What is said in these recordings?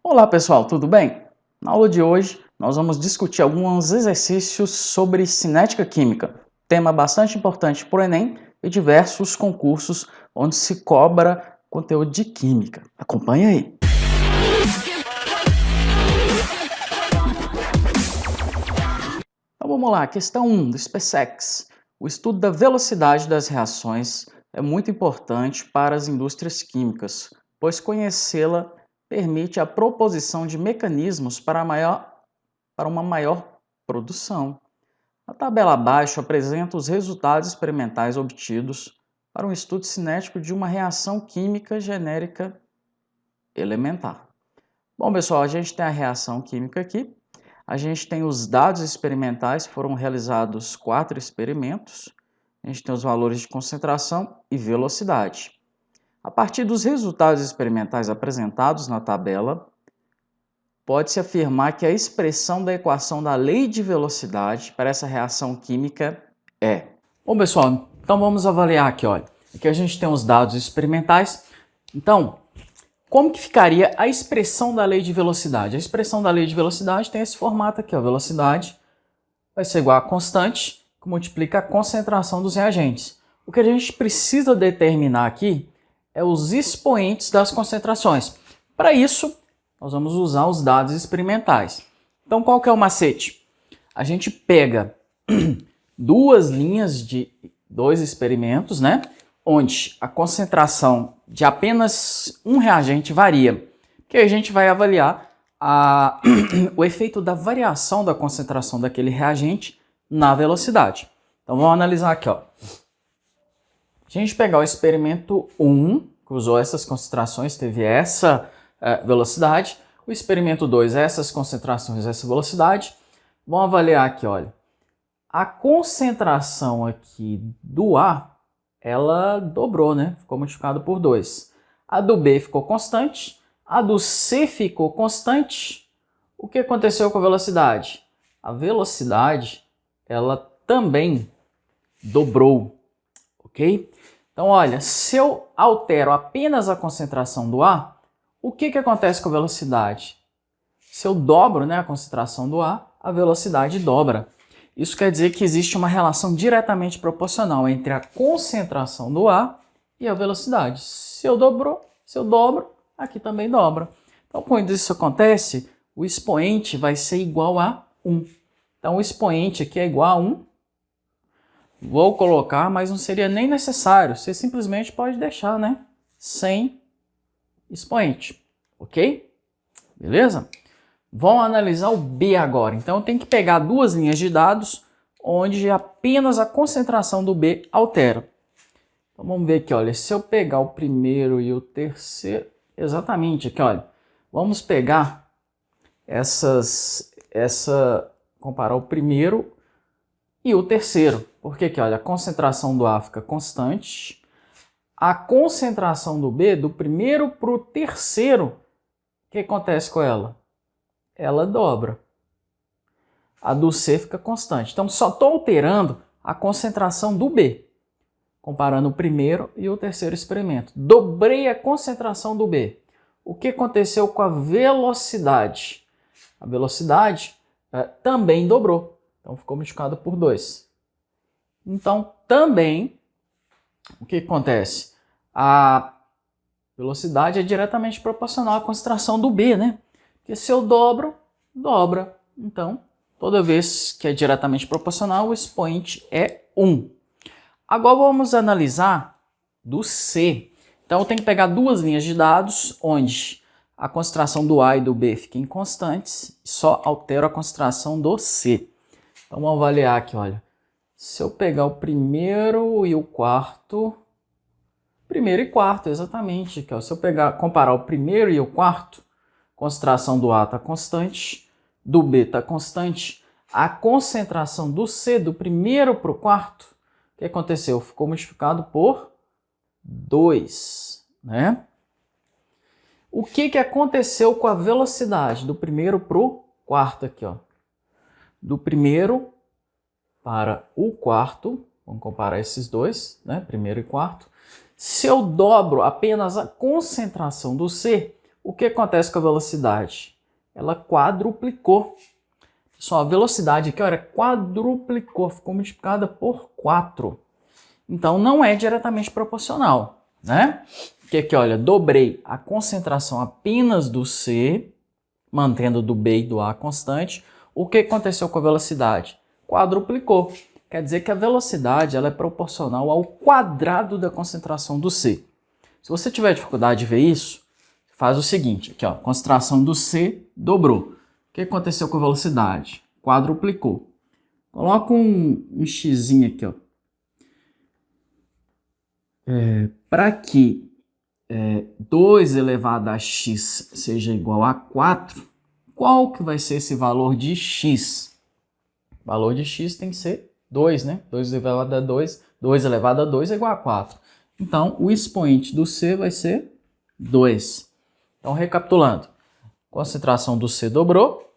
Olá pessoal, tudo bem? Na aula de hoje nós vamos discutir alguns exercícios sobre cinética química, tema bastante importante para o Enem e diversos concursos onde se cobra conteúdo de química. Acompanhe aí! Então vamos lá, questão 1 do SpaceX. O estudo da velocidade das reações é muito importante para as indústrias químicas, pois conhecê-la permite a proposição de mecanismos para uma maior produção. A tabela abaixo apresenta os resultados experimentais obtidos para um estudo cinético de uma reação química genérica elementar. Bom, pessoal, a gente tem a reação química aqui. A gente tem os dados experimentais, foram realizados 4 experimentos. A gente tem os valores de concentração e velocidade. A partir dos resultados experimentais apresentados na tabela, pode-se afirmar que a expressão da equação da lei de velocidade para essa reação química é... Bom, pessoal, então vamos avaliar aqui, olha. Aqui a gente tem os dados experimentais. Então, como que ficaria a expressão da lei de velocidade? A expressão da lei de velocidade tem esse formato aqui, ó. Velocidade vai ser igual a constante que multiplica a concentração dos reagentes. O que a gente precisa determinar aqui é os expoentes das concentrações. Para isso, nós vamos usar os dados experimentais. Então, qual que é o macete? A gente pega duas linhas de dois experimentos, né? Onde a concentração de apenas um reagente varia, que a gente vai avaliar o efeito da variação da concentração daquele reagente na velocidade. Então vamos analisar aqui, ó. A gente pegar o experimento 1, que usou essas concentrações, teve essa velocidade. O experimento 2, essas concentrações, essa velocidade. Vamos avaliar aqui, olha. A concentração aqui do A, ela dobrou, né? Ficou multiplicado por 2. A do B ficou constante. A do C ficou constante. O que aconteceu com a velocidade? A velocidade, ela também dobrou, ok? Então, olha, se eu altero apenas a concentração do A, o que acontece com a velocidade? Se eu dobro, né, a concentração do A, a velocidade dobra. Isso quer dizer que existe uma relação diretamente proporcional entre a concentração do A e a velocidade. Se eu dobro, aqui também dobra. Então, quando isso acontece, o expoente vai ser igual a 1. Então, o expoente aqui é igual a 1. Vou colocar, mas não seria nem necessário. Você simplesmente pode deixar, né? Sem expoente. Ok? Beleza? Vamos analisar o B agora. Então, eu tenho que pegar duas linhas de dados onde apenas a concentração do B altera. Então, vamos ver aqui, olha. Se eu pegar o primeiro e o terceiro... Exatamente, aqui, olha. Vamos pegar comparar o primeiro e o terceiro. Porque aqui, olha, a concentração do A fica constante. A concentração do B, do primeiro para o terceiro, o que acontece com ela? Ela dobra. A do C fica constante. Então, só estou alterando a concentração do B, comparando o primeiro e o terceiro experimento. Dobrei a concentração do B. O que aconteceu com a velocidade? A velocidade também dobrou. Então, ficou multiplicado por 2. Então, também, o que acontece? A velocidade é diretamente proporcional à concentração do B, né? Porque se eu dobro, dobra. Então, toda vez que é diretamente proporcional, o expoente é 1. Agora vamos analisar do C. Então, eu tenho que pegar duas linhas de dados, onde a concentração do A e do B fiquem constantes, só altero a concentração do C. Então, vamos avaliar aqui, olha. Se eu pegar o primeiro e o quarto... Primeiro e quarto, exatamente. Aqui, ó. Se eu comparar o primeiro e o quarto, a concentração do A está constante, do B está constante. A concentração do C, do primeiro para o quarto, o que aconteceu? Ficou multiplicado por 2, né? O que aconteceu com a velocidade do primeiro para o quarto aqui, ó? Do primeiro para o quarto, vamos comparar esses dois, né? Primeiro e quarto. Se eu dobro apenas a concentração do C, O que acontece com a velocidade? Ela quadruplicou. Pessoal, a velocidade aqui, olha, quadruplicou, ficou multiplicada por 4. Então, não é diretamente proporcional, né? Porque aqui, olha, dobrei a concentração apenas do C, mantendo do B e do A constante. O que aconteceu com a velocidade? Quadruplicou. Quer dizer que a velocidade ela é proporcional ao quadrado da concentração do C. Se você tiver dificuldade de ver isso, faz o seguinte, aqui, ó, concentração do C dobrou. O que aconteceu com a velocidade? Quadruplicou. Coloca um xzinho aqui, ó. Para que 2 elevado a x seja igual a 4, qual que vai ser esse valor de x? O valor de x tem que ser 2, né? 2 elevado a 2, 2 elevado a 2 é igual a 4. Então, o expoente do C vai ser 2. Então, recapitulando, concentração do C dobrou,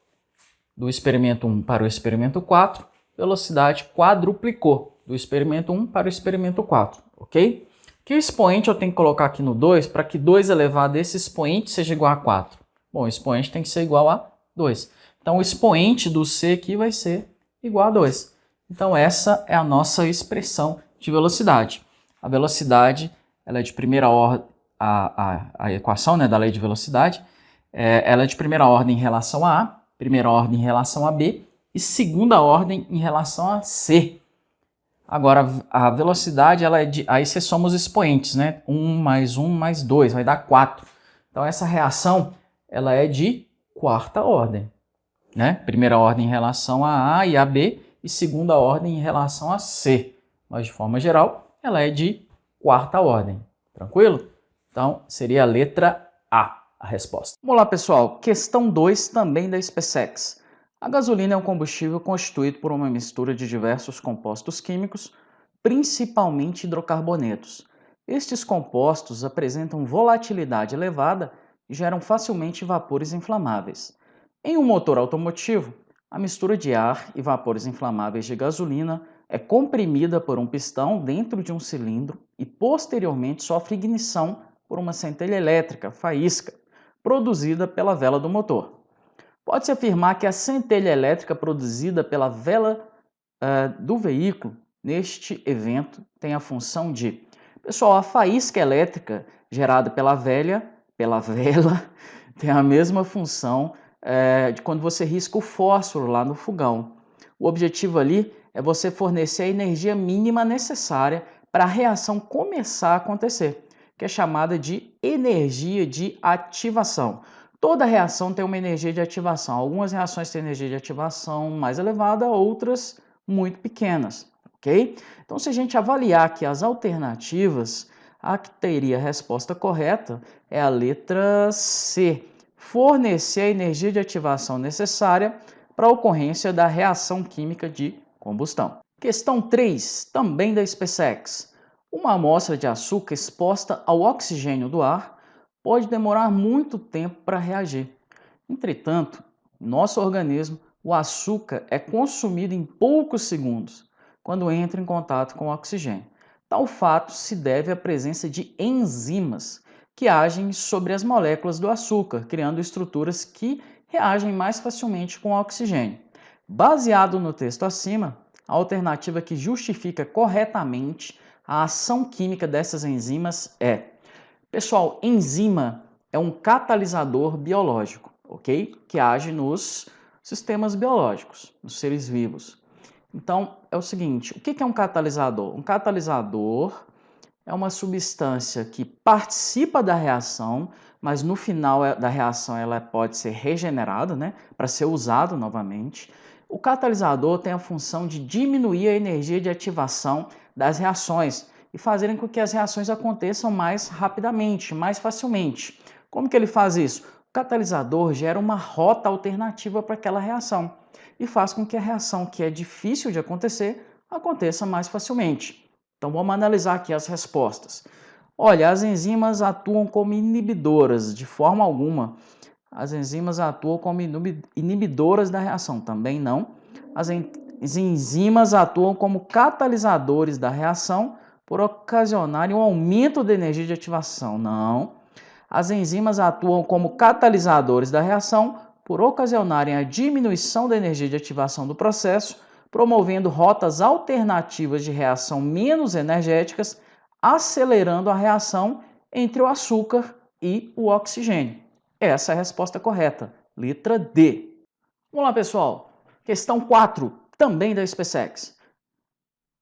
do experimento 1 para o experimento 4, velocidade quadruplicou, do experimento 1 para o experimento 4, ok? Que expoente eu tenho que colocar aqui no 2 para que 2 elevado a esse expoente seja igual a 4? Bom, o expoente tem que ser igual a 2. Então, o expoente do C aqui vai ser igual a 2. Então, essa é a nossa expressão de velocidade. A velocidade ela é de primeira ordem, a equação, né, da lei de velocidade, ela é de primeira ordem em relação a A, primeira ordem em relação a B e segunda ordem em relação a C. Agora, a velocidade, ela é de... Aí você soma os expoentes, né? 1 mais 2, vai dar 4. Então, essa reação, ela é de quarta ordem, né? Primeira ordem em relação a A e a B e segunda ordem em relação a C. Mas, de forma geral, ela é de quarta ordem. Tranquilo? Então, seria a letra A, a resposta. Vamos lá, pessoal. Questão 2, também da SpaceX. A gasolina é um combustível constituído por uma mistura de diversos compostos químicos, principalmente hidrocarbonetos. Estes compostos apresentam volatilidade elevada e geram facilmente vapores inflamáveis. Em um motor automotivo, a mistura de ar e vapores inflamáveis de gasolina é comprimida por um pistão dentro de um cilindro e posteriormente sofre ignição por uma centelha elétrica, faísca, produzida pela vela do motor. Pode-se afirmar que a centelha elétrica produzida pela vela do veículo neste evento tem a função de... Pessoal, a faísca elétrica gerada pela vela tem a mesma função de quando você risca o fósforo lá no fogão. O objetivo ali é você fornecer a energia mínima necessária para a reação começar a acontecer, que é chamada de energia de ativação. Toda reação tem uma energia de ativação. Algumas reações têm energia de ativação mais elevada, outras muito pequenas, ok? Então, se a gente avaliar aqui as alternativas, a que teria a resposta correta é a letra C. Fornecer a energia de ativação necessária para a ocorrência da reação química de combustão. Questão 3, também da SpaceX. Uma amostra de açúcar exposta ao oxigênio do ar pode demorar muito tempo para reagir. Entretanto, em nosso organismo, o açúcar é consumido em poucos segundos quando entra em contato com o oxigênio. Tal fato se deve à presença de enzimas que agem sobre as moléculas do açúcar, criando estruturas que reagem mais facilmente com o oxigênio. Baseado no texto acima, a alternativa que justifica corretamente a ação química dessas enzimas é... Pessoal, enzima é um catalisador biológico, ok? Que age nos sistemas biológicos, nos seres vivos. Então, é o seguinte, o que é um catalisador? Um catalisador é uma substância que participa da reação, mas no final da reação ela pode ser regenerada, né? Para ser usado novamente. O catalisador tem a função de diminuir a energia de ativação das reações e fazerem com que as reações aconteçam mais rapidamente, mais facilmente. Como que ele faz isso? O catalisador gera uma rota alternativa para aquela reação e faz com que a reação que é difícil de acontecer, aconteça mais facilmente. Então vamos analisar aqui as respostas. Olha, as enzimas atuam como inibidoras, de forma alguma. As enzimas atuam como inibidoras da reação, também não. As enzimas atuam como catalisadores da reação por ocasionarem um aumento da energia de ativação, não. As enzimas atuam como catalisadores da reação por ocasionarem a diminuição da energia de ativação do processo, promovendo rotas alternativas de reação menos energéticas, acelerando a reação entre o açúcar e o oxigênio. Essa é a resposta correta, letra D. Vamos lá, pessoal. Questão 4, também da SpaceX.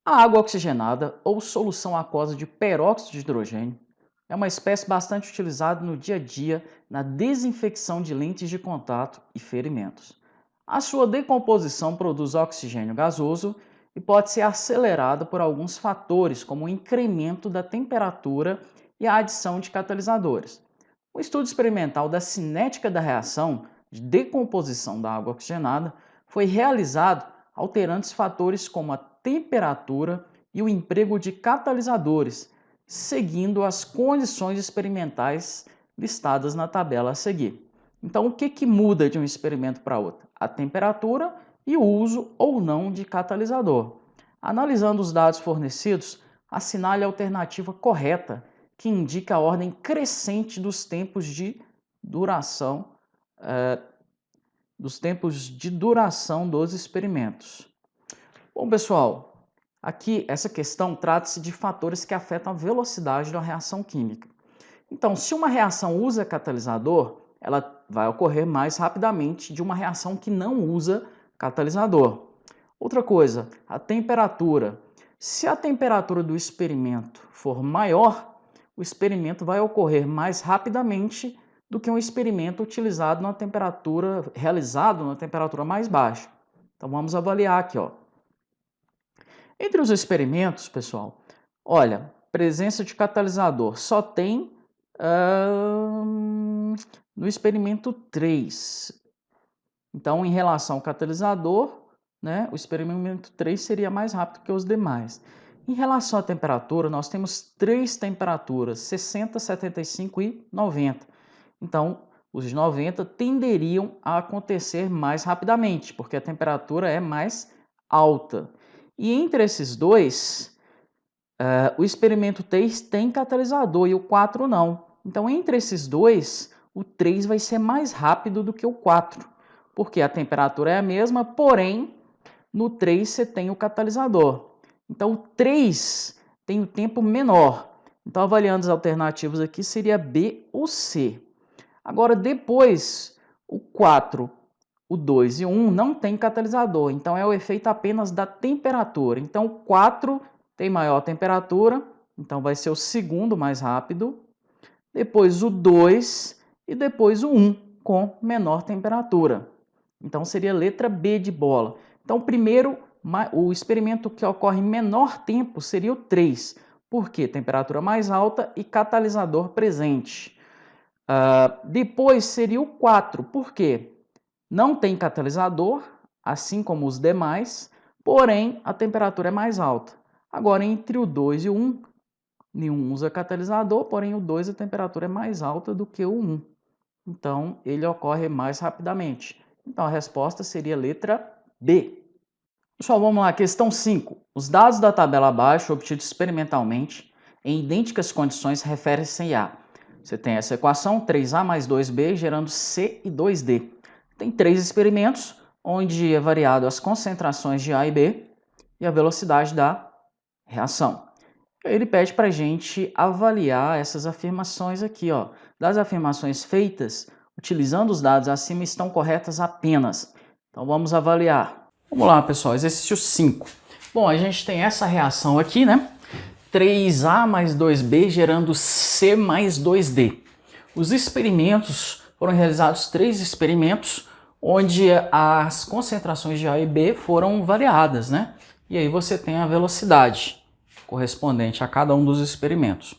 A água oxigenada ou solução aquosa de peróxido de hidrogênio é uma espécie bastante utilizada no dia a dia na desinfecção de lentes de contato e ferimentos. A sua decomposição produz oxigênio gasoso e pode ser acelerada por alguns fatores, como o incremento da temperatura e a adição de catalisadores. O estudo experimental da cinética da reação de decomposição da água oxigenada foi realizado alterando os fatores como a temperatura e o emprego de catalisadores, seguindo as condições experimentais listadas na tabela a seguir. Então, o que muda de um experimento para outro? A temperatura e o uso ou não de catalisador. Analisando os dados fornecidos, assinale a alternativa correta, que indica a ordem crescente dos tempos de duração dos experimentos. Bom, pessoal, aqui essa questão trata-se de fatores que afetam a velocidade da reação química. Então, se uma reação usa catalisador, ela vai ocorrer mais rapidamente de uma reação que não usa catalisador. Outra coisa, a temperatura. Se a temperatura do experimento for maior, o experimento vai ocorrer mais rapidamente do que um experimento realizado na temperatura mais baixa. Então vamos avaliar aqui, ó. Entre os experimentos, pessoal, olha, presença de catalisador só tem no experimento 3. Então, em relação ao catalisador, né, o experimento 3 seria mais rápido que os demais. Em relação à temperatura, nós temos 3 temperaturas, 60, 75 e 90. Então, os 90 tenderiam a acontecer mais rapidamente, porque a temperatura é mais alta. E entre esses dois, o experimento 3 tem catalisador e o 4 não. Então, entre esses dois, o 3 vai ser mais rápido do que o 4, porque a temperatura é a mesma, porém, no 3 você tem o catalisador. Então, o 3 tem o tempo menor. Então, avaliando as alternativas aqui, seria B ou C. Agora, depois, o 4, o 2 e o 1 não tem catalisador. Então, é o efeito apenas da temperatura. Então, o 4 tem maior temperatura, então vai ser o segundo mais rápido. Depois, o 2 e depois o 1 com menor temperatura. Então, seria a letra B de bola. Então, primeiro, o experimento que ocorre em menor tempo seria o 3, porque temperatura mais alta e catalisador presente. Depois seria o 4, porque não tem catalisador, assim como os demais, porém a temperatura é mais alta. Agora, entre o 2 e o 1, nenhum usa catalisador, porém o 2 a temperatura é mais alta do que o 1. Então, ele ocorre mais rapidamente. Então, a resposta seria a letra B. Pessoal, vamos lá, questão 5. Os dados da tabela abaixo, obtidos experimentalmente, em idênticas condições, referem-se a... Você tem essa equação, 3A mais 2B, gerando C e 2D. Tem 3 experimentos, onde é variado as concentrações de A e B e a velocidade da reação. Ele pede para a gente avaliar essas afirmações aqui, ó. Das afirmações feitas, utilizando os dados acima, estão corretas apenas. Então, vamos avaliar. Vamos lá, pessoal, exercício 5. Bom, a gente tem essa reação aqui, né? 3A mais 2B gerando C mais 2D. Os experimentos foram realizados 3 experimentos, onde as concentrações de A e B foram variadas, né? E aí você tem a velocidade correspondente a cada um dos experimentos.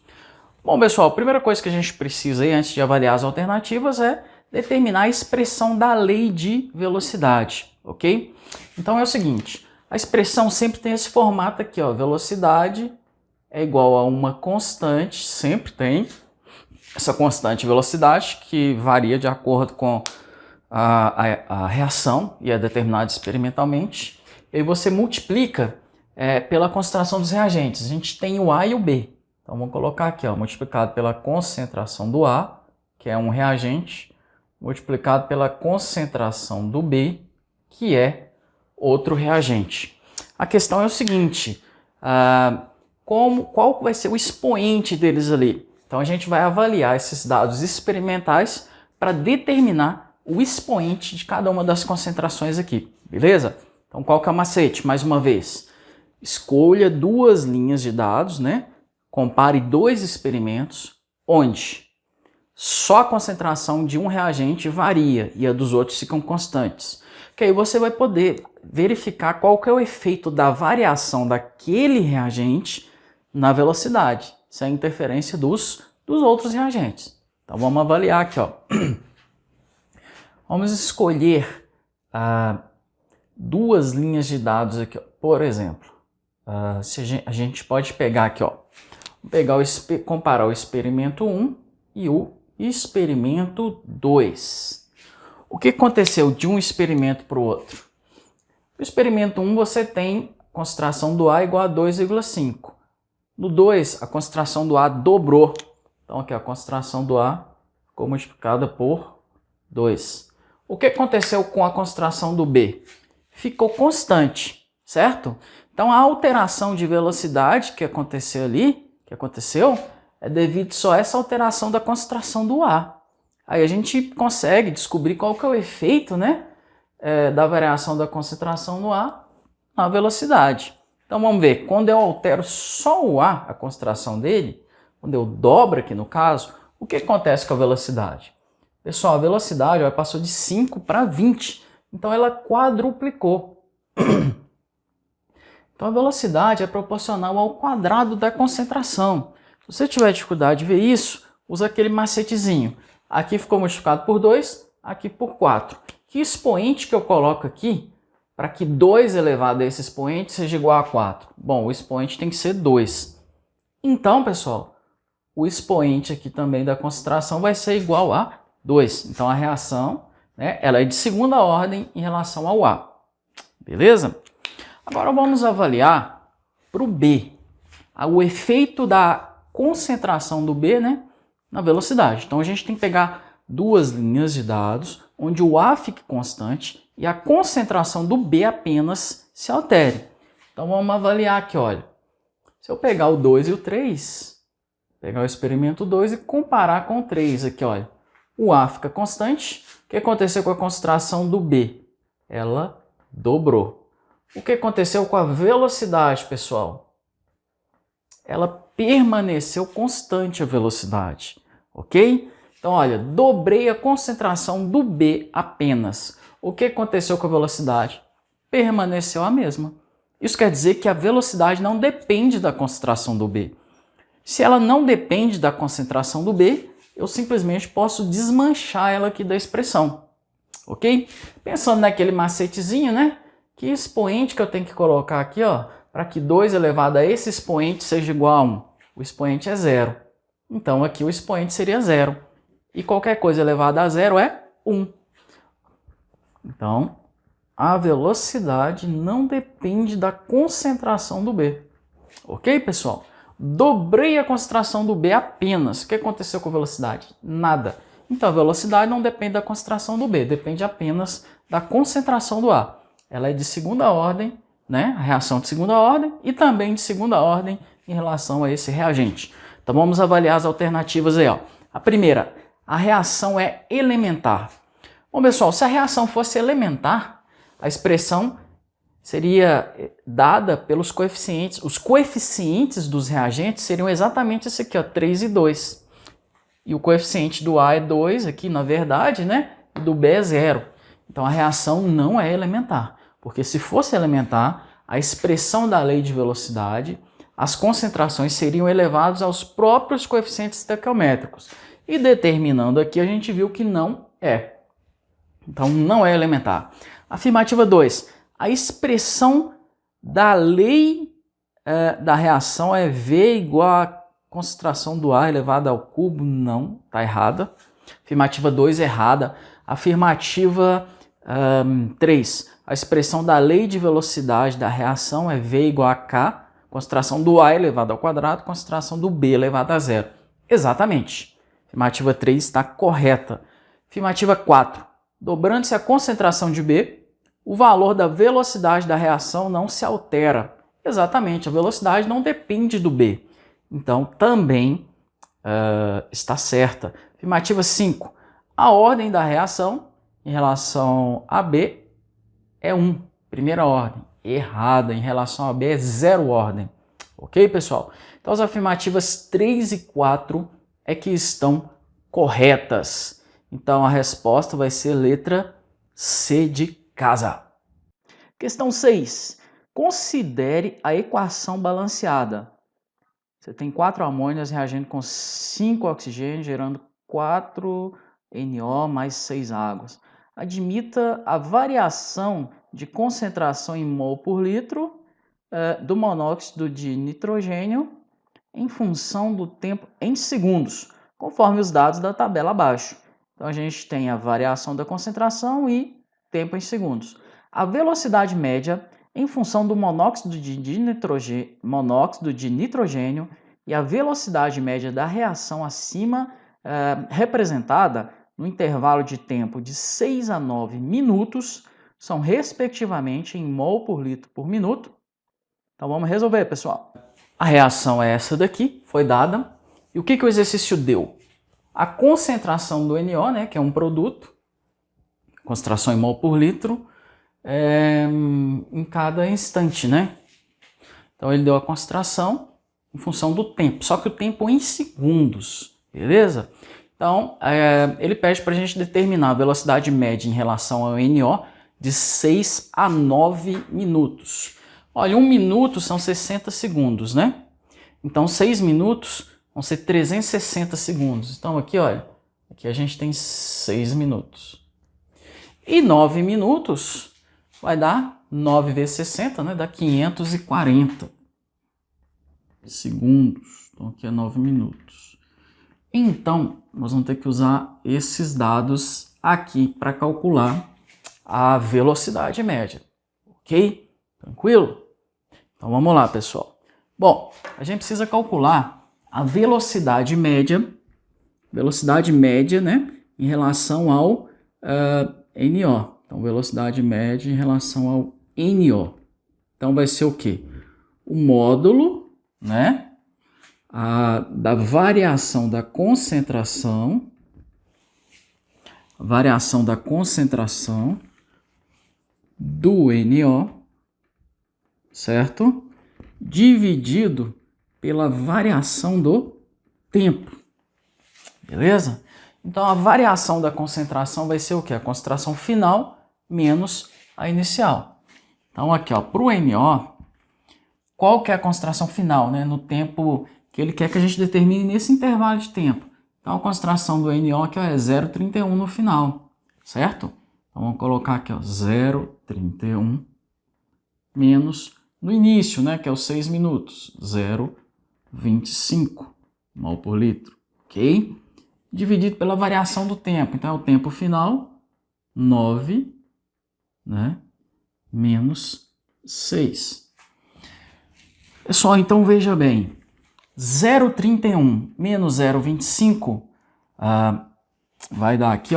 Bom, pessoal, a primeira coisa que a gente precisa aí, antes de avaliar as alternativas, é determinar a expressão da lei de velocidade, ok? Então é o seguinte, a expressão sempre tem esse formato aqui, ó, velocidade é igual a uma constante, sempre tem essa constante velocidade, que varia de acordo com a reação e é determinada experimentalmente, e aí você multiplica pela concentração dos reagentes. A gente tem o A e o B. Então, vamos colocar aqui, ó, multiplicado pela concentração do A que é um reagente, multiplicado pela concentração do B, que é outro reagente. A questão é o seguinte, qual vai ser o expoente deles ali? Então a gente vai avaliar esses dados experimentais para determinar o expoente de cada uma das concentrações aqui, beleza? Então qual que é o macete? Mais uma vez, escolha duas linhas de dados, né? Compare dois experimentos onde só a concentração de um reagente varia e a dos outros ficam constantes. Que aí você vai poder verificar qual que é o efeito da variação daquele reagente na velocidade, sem interferência dos outros reagentes. Então vamos avaliar aqui, ó. Vamos escolher duas linhas de dados aqui, ó. Por exemplo, a gente pode pegar aqui, ó, comparar o experimento 1 e o experimento 2. O que aconteceu de um experimento para o outro? No experimento 1 você tem a concentração do A igual a 2,5. No 2, a concentração do A dobrou. Então aqui a concentração do A ficou multiplicada por 2. O que aconteceu com a concentração do B? Ficou constante, certo? Então a alteração de velocidade que aconteceu é devido só a essa alteração da concentração do A. Aí a gente consegue descobrir qual que é o efeito, né, da variação da concentração do A na velocidade. Então vamos ver, quando eu altero só o A, a concentração dele, quando eu dobro aqui no caso, o que acontece com a velocidade? Pessoal, a velocidade passou de 5 para 20, então ela quadruplicou. Então a velocidade é proporcional ao quadrado da concentração. Se você tiver dificuldade de ver isso, usa aquele macetezinho. Aqui ficou multiplicado por 2, aqui por 4. Que expoente que eu coloco aqui para que 2 elevado a esse expoente seja igual a 4? Bom, o expoente tem que ser 2. Então, pessoal, o expoente aqui também da concentração vai ser igual a 2. Então a reação, né, ela é de segunda ordem em relação ao A. Beleza? Agora vamos avaliar para o B. O efeito da concentração do B, né, na velocidade. Então a gente tem que pegar duas linhas de dados onde o A fique constante e a concentração do B apenas se altere. Então vamos avaliar aqui, olha. Se eu pegar o 2 e o 3, pegar o experimento 2 e comparar com o 3 aqui, olha. O A fica constante. O que aconteceu com a concentração do B? Ela dobrou. O que aconteceu com a velocidade, pessoal? Ela permaneceu constante a velocidade, ok? Então, olha, dobrei a concentração do B apenas. O que aconteceu com a velocidade? Permaneceu a mesma. Isso quer dizer que a velocidade não depende da concentração do B. Se ela não depende da concentração do B, eu simplesmente posso desmanchar ela aqui da expressão, ok? Pensando naquele macetezinho, né? Que expoente que eu tenho que colocar aqui, ó, para que 2 elevado a esse expoente seja igual a 1? O expoente é 0. Então aqui o expoente seria 0. E qualquer coisa elevada a 0 é 1. Então a velocidade não depende da concentração do B. Ok, pessoal? Dobrei a concentração do B apenas. O que aconteceu com a velocidade? Nada. Então a velocidade não depende da concentração do B, depende apenas da concentração do A. Ela é de segunda ordem, né? A reação de segunda ordem e também de segunda ordem em relação a esse reagente. Então vamos avaliar as alternativas aí, ó. A primeira, a reação é elementar. Bom, pessoal, se a reação fosse elementar, a expressão seria dada pelos coeficientes. Os coeficientes dos reagentes seriam exatamente esse aqui, ó, 3 e 2. E o coeficiente do A é 2 aqui, na verdade, né? E do B é 0. Então a reação não é elementar, porque se fosse elementar, a expressão da lei de velocidade, as concentrações seriam elevadas aos próprios coeficientes estequiométricos. E determinando aqui, a gente viu que não é. Então não é elementar. Afirmativa 2. A expressão da lei da reação é V igual a concentração do A elevado ao cubo. Não, está errada. Afirmativa 2, errada. Afirmativa 3. A expressão da lei de velocidade da reação é V igual a K, concentração do A elevado ao quadrado, concentração do B elevado a 0. Exatamente. Afirmativa 3 está correta. Afirmativa 4. Dobrando-se a concentração de B, o valor da velocidade da reação não se altera. Exatamente, a velocidade não depende do B. Então, também está certa. Afirmativa 5. A ordem da reação em relação a B é 1, primeira ordem. Errada, em relação a B é 0 ordem. Ok, pessoal? Então, as afirmativas 3 e 4 é que estão corretas. Então, a resposta vai ser letra C de casa. Questão 6. Considere a equação balanceada. Você tem 4 amônias reagindo com 5 oxigênio, gerando 4 NO mais 6 águas. Admita a variação de concentração em mol por litro do monóxido de nitrogênio em função do tempo em segundos, conforme os dados da tabela abaixo. Então, a gente tem a variação da concentração e tempo em segundos. A velocidade média em função do monóxido de nitrogênio e a velocidade média da reação acima, representada no intervalo de tempo de 6 a 9 minutos, são respectivamente em mol por litro por minuto. Então vamos resolver, pessoal. A reação é essa daqui, foi dada. E o que o exercício deu? A concentração do NO, né, que é um produto, concentração em mol por litro, em cada instante, né? Então ele deu a concentração em função do tempo, só que o tempo em segundos, beleza? Então ele pede para a gente determinar a velocidade média em relação ao NO de 6 a 9 minutos. Olha, 1 minuto são 60 segundos, né? Então 6 minutos vão ser 360 segundos. Então aqui, olha, aqui a gente tem 6 minutos. E 9 minutos vai dar 9 vezes 60, né? Dá 540 segundos. Então aqui é 9 minutos. Então, nós vamos ter que usar esses dados aqui para calcular a velocidade média. Ok? Tranquilo? Então vamos lá, pessoal. Bom, a gente precisa calcular a velocidade média, né? Em relação ao NO. Então, velocidade média em relação ao NO. Então, vai ser o quê? O módulo, né, da variação da concentração, do NO, certo? Dividido pela variação do tempo. Beleza? Então, a variação da concentração vai ser o quê? A concentração final menos a inicial. Então, aqui, para o NO, qual que é a concentração final, né? No tempo que ele quer que a gente determine nesse intervalo de tempo. Então, a concentração do NO aqui é 0,31 no final, certo? Então, vamos colocar aqui, 0,31 menos no início, né? Que é os 6 minutos, 0,25 mol por litro, ok? Dividido pela variação do tempo. Então, é o tempo final, 9, né, menos 6. Pessoal, então veja bem, 0,31 menos 0,25 vai dar aqui,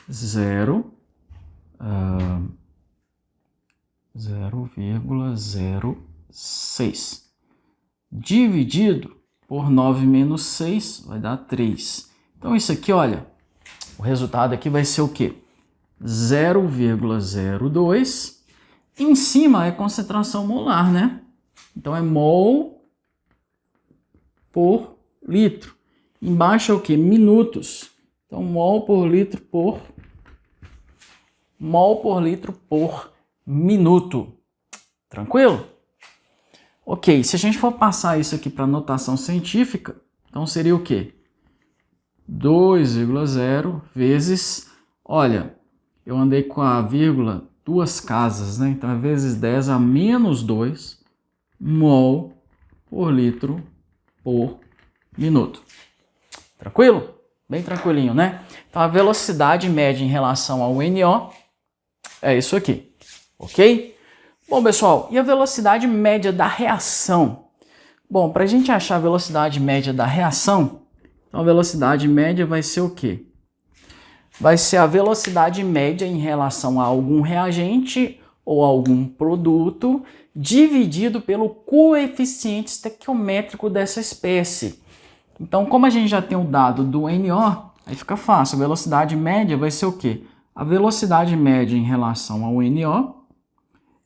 0,06. Dividido por 9 menos 6 vai dar 3. Então, isso aqui, olha, o resultado aqui vai ser o quê? 0,02. Em cima é concentração molar, né? Então, é mol por litro. Embaixo é o quê? Minutos. Então, mol por litro por minuto. Tranquilo? Ok, se a gente for passar isso aqui para notação científica, então seria o quê? 2,0 vezes, olha, eu andei com a vírgula 2 casas, né? Então é vezes 10 a menos 2 mol por litro por minuto. Tranquilo? Bem tranquilinho, né? Então a velocidade média em relação ao NO é isso aqui, ok? Bom, pessoal, e a velocidade média da reação? Bom, para a gente achar a velocidade média da reação, Então a velocidade média vai ser o quê? Vai ser a velocidade média em relação a algum reagente ou algum produto dividido pelo coeficiente estequiométrico dessa espécie. Então, como a gente já tem o dado do NO, aí fica fácil. A velocidade média vai ser o quê? A velocidade média em relação ao NO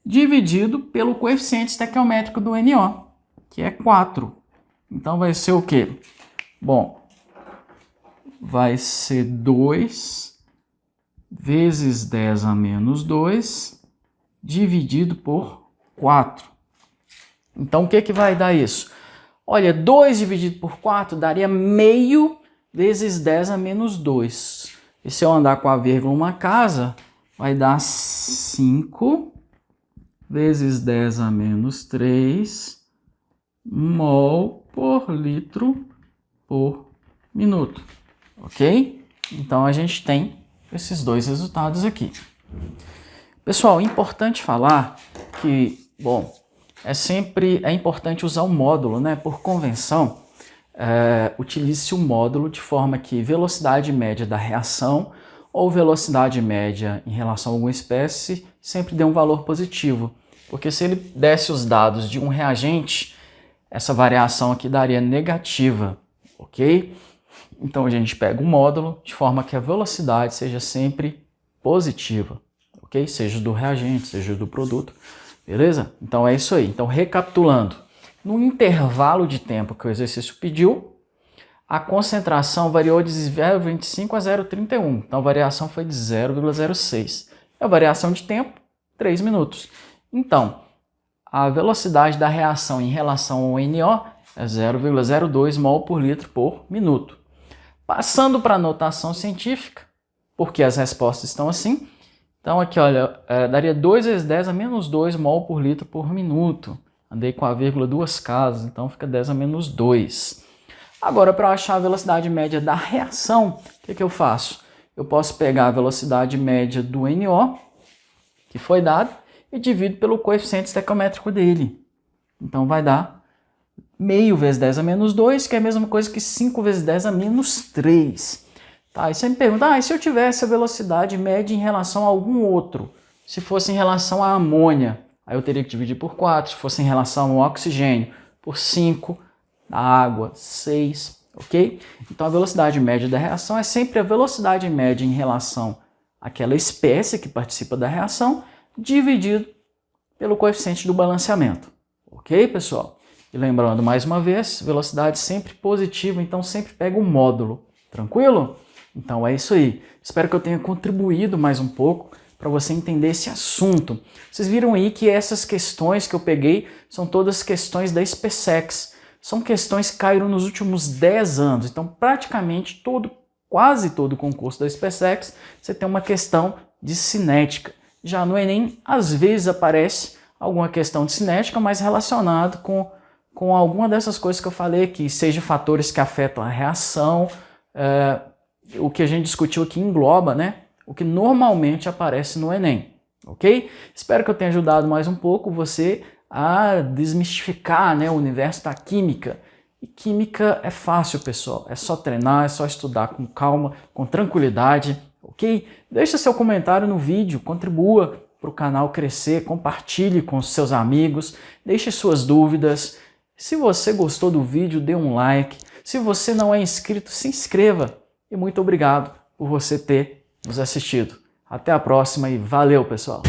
dividido pelo coeficiente estequiométrico do NO, que é 4. Então, vai ser o quê? Bom, vai ser 2 vezes 10 a menos 2 dividido por 4. Então, o que vai dar isso? Olha, 2 dividido por 4 daria meio vezes 10 a menos 2. E se eu andar com a vírgula uma casa, vai dar 5 vezes 10 a menos 3 mol por litro por minuto. Ok? Então, a gente tem esses dois resultados aqui. Pessoal, é importante falar que, bom, é importante usar o módulo, né? Por convenção, utilize-se o módulo de forma que velocidade média da reação ou velocidade média em relação a alguma espécie sempre dê um valor positivo. Porque se ele desse os dados de um reagente, essa variação aqui daria negativa, ok? Então a gente pega o módulo de forma que a velocidade seja sempre positiva, ok? Seja do reagente, seja do produto, beleza? Então é isso aí. Então recapitulando, no intervalo de tempo que o exercício pediu, a concentração variou de 0,25 a 0,31. Então a variação foi de 0,06. A variação de tempo, 3 minutos. Então, a velocidade da reação em relação ao NO é 0,02 mol por litro por minuto. Passando para a notação científica, porque as respostas estão assim. Então aqui, olha, daria 2 vezes 10 a menos 2 mol por litro por minuto. Andei com a vírgula duas casas, então fica 10 a menos 2. Agora, para achar a velocidade média da reação, o que eu faço? Eu posso pegar a velocidade média do NO, que foi dado, e divido pelo coeficiente estequiométrico dele. Então vai dar meio vezes 10 a menos 2, que é a mesma coisa que 5 vezes 10 a menos 3. Tá, e você me pergunta, e se eu tivesse a velocidade média em relação a algum outro? Se fosse em relação à amônia, aí eu teria que dividir por 4. Se fosse em relação ao oxigênio, por 5. A água, 6. Ok? Então a velocidade média da reação é sempre a velocidade média em relação àquela espécie que participa da reação, dividido pelo coeficiente do balanceamento. Ok, pessoal? E lembrando mais uma vez, velocidade sempre positiva, então sempre pega o módulo. Tranquilo? Então é isso aí. Espero que eu tenha contribuído mais um pouco para você entender esse assunto. Vocês viram aí que essas questões que eu peguei são todas questões da SpaceX. São questões que caíram nos últimos 10 anos. Então praticamente quase todo concurso da SpaceX você tem uma questão de cinética. Já no Enem, às vezes aparece alguma questão de cinética, mas relacionado com alguma dessas coisas que eu falei aqui, seja fatores que afetam a reação, o que a gente discutiu aqui engloba, né, o que normalmente aparece no Enem, ok? Espero que eu tenha ajudado mais um pouco você a desmistificar, né, o universo da química. E química é fácil, pessoal, é só treinar, é só estudar com calma, com tranquilidade, ok? Deixa seu comentário no vídeo, contribua para o canal crescer, compartilhe com os seus amigos, deixe suas dúvidas. Se você gostou do vídeo, dê um like. Se você não é inscrito, se inscreva. E muito obrigado por você ter nos assistido. Até a próxima e valeu, pessoal!